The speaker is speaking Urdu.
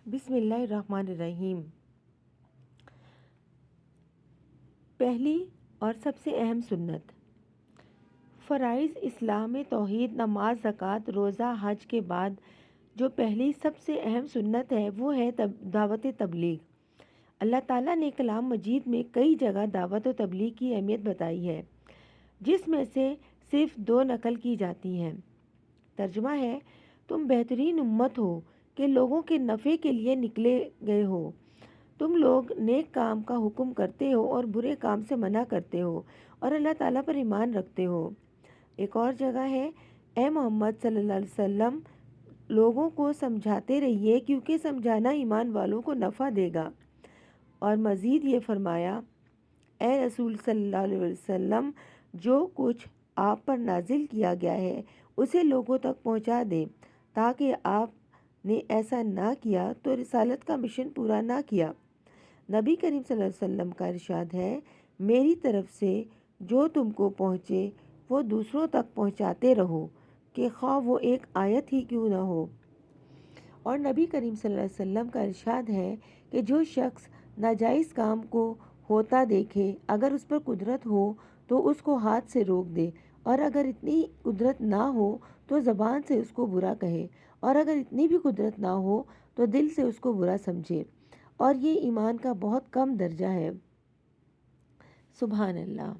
بسم اللہ الرحمن الرحیم۔ پہلی اور سب سے اہم سنت۔ فرائض اسلام میں توحید، نماز، زکوٰۃ، روزہ، حج کے بعد جو پہلی سب سے اہم سنت ہے وہ ہے دعوت تبلیغ۔ اللہ تعالیٰ نے کلام مجید میں کئی جگہ دعوت و تبلیغ کی اہمیت بتائی ہے، جس میں سے صرف 2 نقل کی جاتی ہیں۔ ترجمہ ہے: تم بہترین امت ہو کہ لوگوں کے نفع کے لیے نکلے گئے ہو۔ تم لوگ نیک کام کا حکم کرتے ہو اور برے کام سے منع کرتے ہو اور اللہ تعالیٰ پر ایمان رکھتے ہو۔ ایک اور جگہ ہے: اے محمد صلی اللہ علیہ وسلم، لوگوں کو سمجھاتے رہیے کیونکہ سمجھانا ایمان والوں کو نفع دے گا۔ اور مزید یہ فرمایا: اے رسول صلی اللہ علیہ وسلم، جو کچھ آپ پر نازل کیا گیا ہے اسے لوگوں تک پہنچا دیں، تاکہ آپ نے ایسا نہ کیا تو رسالت کا مشن پورا نہ کیا۔ نبی کریم صلی اللہ علیہ وسلم کا ارشاد ہے: میری طرف سے جو تم کو پہنچے وہ دوسروں تک پہنچاتے رہو، کہ خواہ وہ ایک آیت ہی کیوں نہ ہو۔ اور نبی کریم صلی اللہ علیہ وسلم کا ارشاد ہے کہ جو شخص ناجائز کام کو ہوتا دیکھے، اگر اس پر قدرت ہو تو اس کو ہاتھ سے روک دے، اور اگر اتنی قدرت نہ ہو تو زبان سے اس کو برا کہے، اور اگر اتنی بھی قدرت نہ ہو تو دل سے اس کو برا سمجھے، اور یہ ایمان کا بہت کم درجہ ہے۔ سبحان اللہ۔